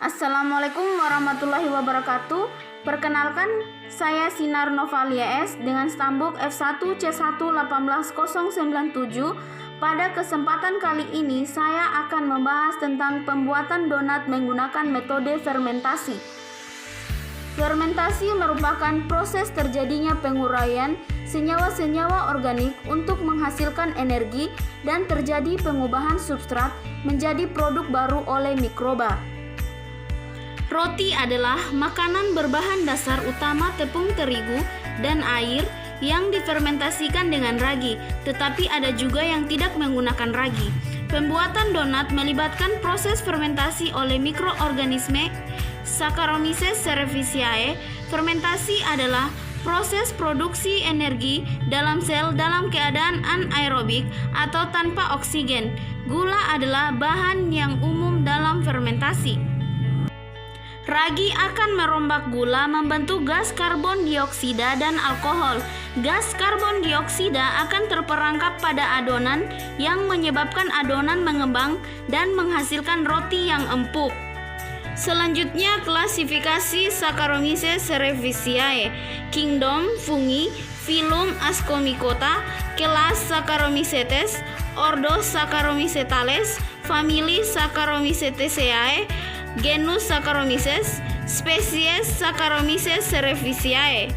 Assalamualaikum warahmatullahi wabarakatuh. Perkenalkan, saya Sinar Novalia S dengan stambuk F1C1181097. Pada kesempatan kali ini saya akan membahas tentang pembuatan donat menggunakan metode fermentasi. Fermentasi merupakan proses terjadinya penguraian senyawa-senyawa organik untuk menghasilkan energi dan terjadi pengubahan substrat menjadi produk baru oleh mikroba. Roti adalah makanan berbahan dasar utama tepung terigu dan air yang difermentasikan dengan ragi, tetapi ada juga yang tidak menggunakan ragi. Pembuatan donat melibatkan proses fermentasi oleh mikroorganisme Saccharomyces cerevisiae. Fermentasi adalah proses produksi energi dalam sel dalam keadaan anaerobik atau tanpa oksigen. Gula adalah bahan yang umum dalam fermentasi. Ragi akan merombak gula membentuk gas karbon dioksida dan alkohol. Gas karbon dioksida akan terperangkap pada adonan yang menyebabkan adonan mengembang dan menghasilkan roti yang empuk. Selanjutnya, klasifikasi Saccharomyces cerevisiae, kingdom fungi, phylum Ascomycota, kelas Saccharomycetes, ordo Saccharomycetales, famili Saccharomycetaceae, genus Saccharomyces, spesies Saccharomyces cerevisiae.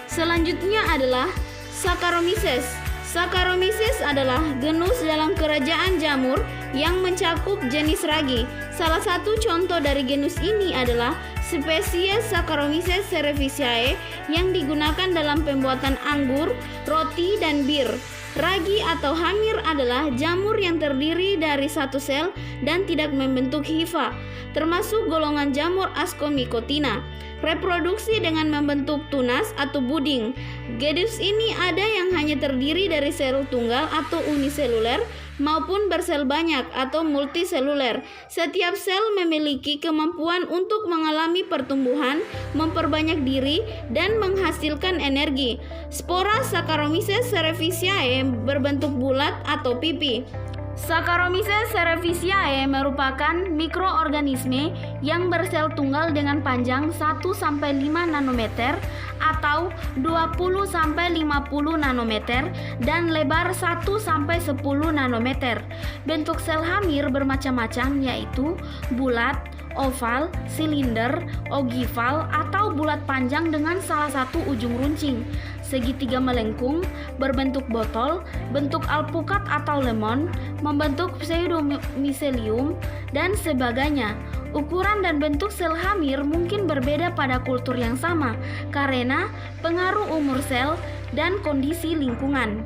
Selanjutnya adalah Saccharomyces. Saccharomyces adalah genus dalam kerajaan jamur yang mencakup jenis ragi. Salah satu contoh dari genus ini adalah spesies Saccharomyces cerevisiae yang digunakan dalam pembuatan anggur, roti, dan bir. Ragi atau hamir adalah jamur yang terdiri dari satu sel dan tidak membentuk hifa, termasuk golongan jamur Ascomycotina. Reproduksi dengan membentuk tunas atau puding. Genus ini ada yang hanya terdiri dari sel tunggal atau uniseluler maupun bersel banyak atau multiseluler. Setiap sel memiliki kemampuan untuk mengalami pertumbuhan, memperbanyak diri, dan menghasilkan energi. Spora Saccharomyces cerevisiae berbentuk bulat atau pipi. Saccharomyces cerevisiae merupakan mikroorganisme yang bersel tunggal dengan panjang 1-5 nanometer atau 20-50 nanometer dan lebar 1-10 nanometer. Bentuk sel hamir bermacam-macam, yaitu bulat, oval, silinder, ogival, atau bulat panjang dengan salah satu ujung runcing, segitiga melengkung, berbentuk botol, bentuk alpukat atau lemon, membentuk pseudomycelium, dan sebagainya. Ukuran dan bentuk sel hamir mungkin berbeda pada kultur yang sama karena pengaruh umur sel dan kondisi lingkungan.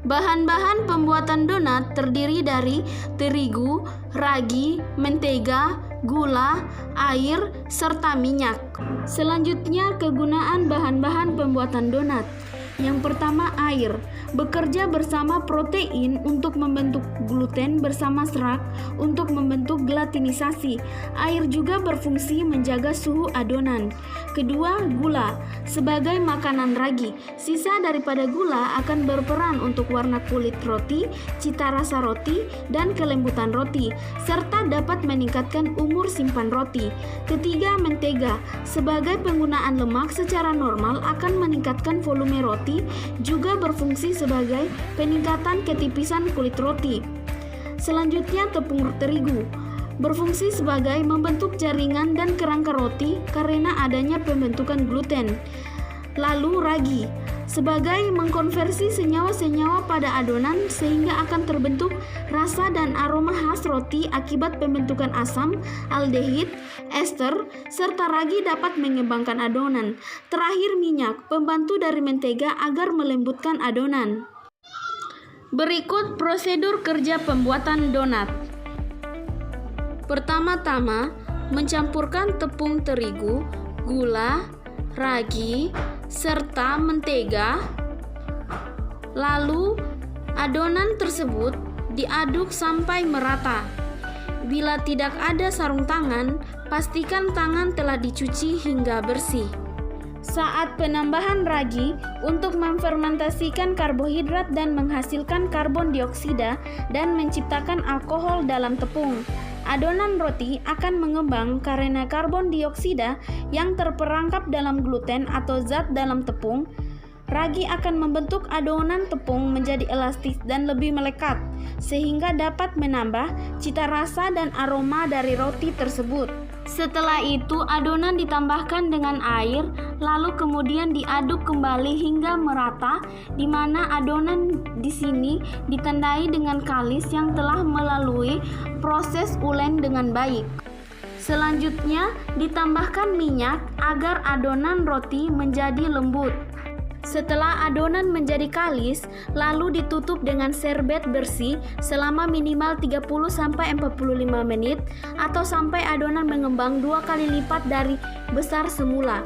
Bahan-bahan pembuatan donat terdiri dari terigu, ragi, mentega, gula, air, serta minyak. Selanjutnya, kegunaan bahan-bahan pembuatan donat. Yang pertama, air. Bekerja bersama protein untuk membentuk gluten bersama serat untuk membentuk gelatinisasi. Air juga berfungsi menjaga suhu adonan. Kedua, gula. Sebagai makanan ragi, sisa daripada gula akan berperan untuk warna kulit roti, cita rasa roti, dan kelembutan roti, serta dapat meningkatkan umur simpan roti. Ketiga, mentega. Sebagai penggunaan lemak secara normal akan meningkatkan volume roti, juga berfungsi sebagai peningkatan ketipisan kulit roti. Selanjutnya, tepung terigu. Berfungsi sebagai membentuk jaringan dan kerangka roti karena adanya pembentukan gluten. Lalu ragi, sebagai mengkonversi senyawa-senyawa pada adonan sehingga akan terbentuk rasa dan aroma khas roti akibat pembentukan asam, aldehid, ester, serta ragi dapat mengembangkan adonan. Terakhir, minyak, pembantu dari mentega agar melembutkan adonan. Berikut prosedur kerja pembuatan donat. Pertama-tama, mencampurkan tepung terigu, gula, ragi, serta mentega. Lalu, adonan tersebut diaduk sampai merata. Bila tidak ada sarung tangan, pastikan tangan telah dicuci hingga bersih. Saat penambahan ragi untuk memfermentasikan karbohidrat dan menghasilkan karbon dioksida dan menciptakan alkohol dalam tepung. Adonan roti akan mengembang karena karbon dioksida yang terperangkap dalam gluten atau zat dalam tepung. Ragi akan membentuk adonan tepung menjadi elastis dan lebih melekat, sehingga dapat menambah cita rasa dan aroma dari roti tersebut. Setelah itu, adonan ditambahkan dengan air, lalu kemudian diaduk kembali hingga merata, di mana adonan di sini ditandai dengan kalis yang telah melalui proses ulen dengan baik. Selanjutnya, ditambahkan minyak agar adonan roti menjadi lembut. Setelah adonan menjadi kalis, lalu ditutup dengan serbet bersih selama minimal 30-45 menit atau sampai adonan mengembang 2 kali lipat dari besar semula.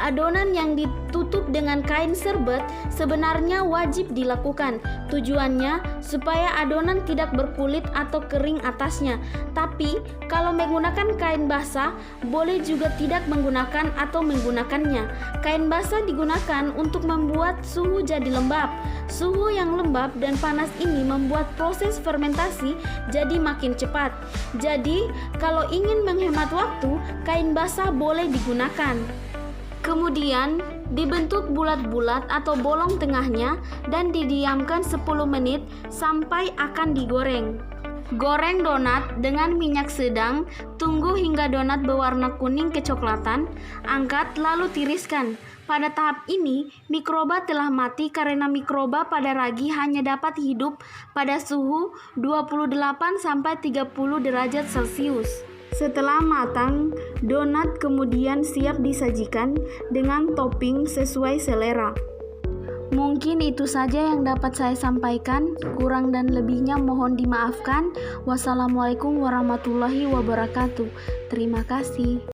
Adonan yang ditutup dengan kain serbet sebenarnya wajib dilakukan. Tujuannya supaya adonan tidak berkulit atau kering atasnya. Tapi kalau menggunakan kain basah, boleh juga tidak menggunakan atau menggunakannya. Kain basah digunakan untuk membuat suhu jadi lembab. Suhu yang lembab dan panas ini membuat proses fermentasi jadi makin cepat. Jadi, kalau ingin menghemat waktu, kain basah boleh digunakan. Kemudian dibentuk bulat-bulat atau bolong tengahnya dan didiamkan 10 menit sampai akan digoreng. Goreng donat dengan minyak sedang, tunggu hingga donat berwarna kuning kecoklatan, angkat lalu tiriskan. Pada tahap ini, mikroba telah mati karena mikroba pada ragi hanya dapat hidup pada suhu 28-30 derajat Celcius. Setelah matang, donat kemudian siap disajikan dengan topping sesuai selera. Mungkin itu saja yang dapat saya sampaikan. Kurang dan lebihnya mohon dimaafkan. Wassalamualaikum warahmatullahi wabarakatuh. Terima kasih.